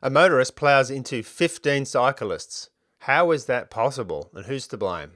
A motorist plows into 15 cyclists. How is that possible, and who's to blame?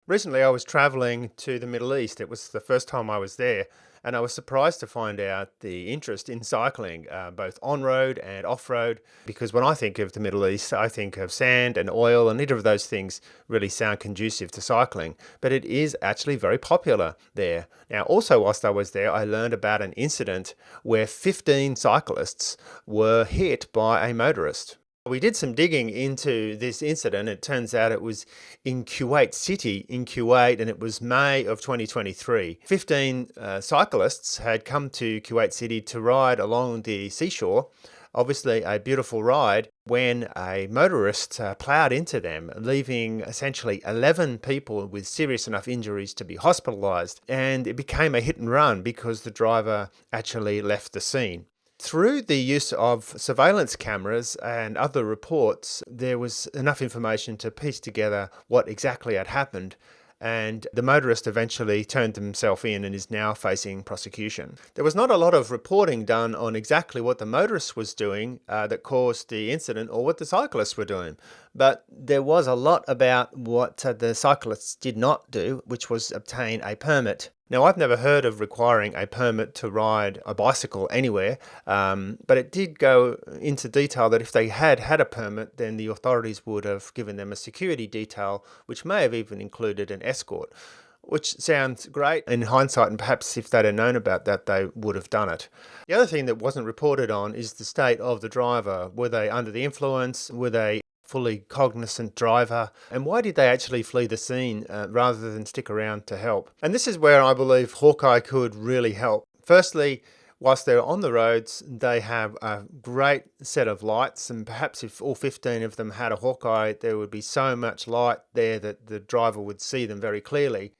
Recently I was traveling to the Middle East. It was the first time I was there, and I was surprised to find out the interest in cycling, both on-road and off-road, because when I think of the Middle East, I think of sand and oil, and neither of those things really sound conducive to cycling, but it is actually very popular there. Now, also whilst I was there, I learned about an incident where 15 cyclists were hit by a motorist. We did some digging into this incident. It turns out it was in Kuwait City in Kuwait, and it was May of 2023. 15 cyclists had come to Kuwait City to ride along the seashore. Obviously a beautiful ride, when a motorist ploughed into them, leaving essentially 11 people with serious enough injuries to be hospitalised, and it became a hit and run because the driver actually left the scene. Through the use of surveillance cameras and other reports, there was enough information to piece together what exactly had happened, and the motorist eventually turned himself in and is now facing prosecution. There was not a lot of reporting done on exactly what the motorist was doing that caused the incident, or what the cyclists were doing, but there was a lot about what the cyclists did not do, which was obtain a permit. Now, I've never heard of requiring a permit to ride a bicycle anywhere, but it did go into detail that if they had had a permit, then the authorities would have given them a security detail, which may have even included an escort, which sounds great in hindsight, and perhaps if they'd have known about that, they would have done it. The other thing that wasn't reported on is the state of the driver. Were they under the influence? Were they fully cognizant driver, and why did they actually flee the scene rather than stick around to help? And this is where I believe Hawkeye could really help. Firstly, whilst they're on the roads, they have a great set of lights, and perhaps if all 15 of them had a Hawkeye, there would be so much light there that the driver would see them very clearly.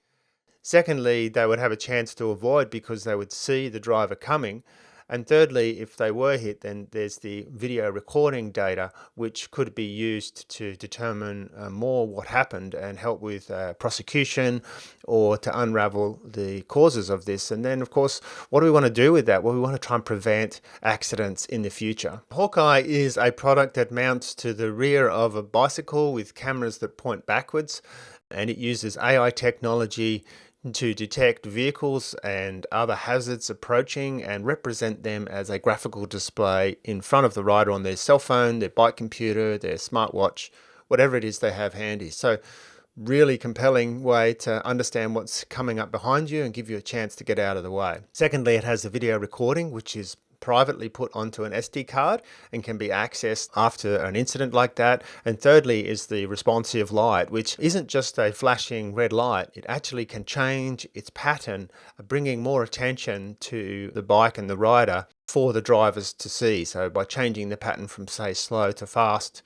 Secondly, they would have a chance to avoid because they would see the driver coming. And thirdly, if they were hit, then there's the video recording data, which could be used to determine more what happened and help with prosecution, or to unravel the causes of this. And then, of course, what do we want to do with that? Well, we want to try and prevent accidents in the future. Hawkeye is a product that mounts to the rear of a bicycle with cameras that point backwards, and it uses AI technology to detect vehicles and other hazards approaching and represent them as a graphical display in front of the rider on their cell phone, their bike computer, their smartwatch, whatever it is they have handy. So really compelling way to understand what's coming up behind you and give you a chance to get out of the way. Secondly, it has a video recording, which is privately put onto an SD card and can be accessed after an incident like that. And thirdly is the responsive light, which isn't just a flashing red light. It actually can change its pattern, bringing more attention to the bike and the rider for the drivers to see. So by changing the pattern from, say, slow to fast,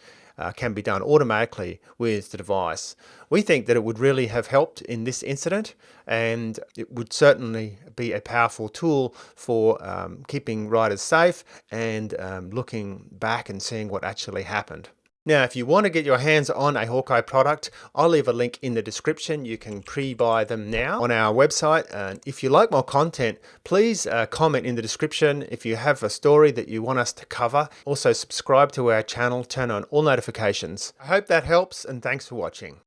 can be done automatically with the device. We think that it would really have helped in this incident, and it would certainly be a powerful tool for keeping riders safe and looking back and seeing what actually happened. Now, if you want to get your hands on a Hawkeye product, I'll leave a link in the description. You can pre-buy them now on our website. And if you like more content, please comment in the description if you have a story that you want us to cover. Also, subscribe to our channel, turn on all notifications. I hope that helps, and thanks for watching.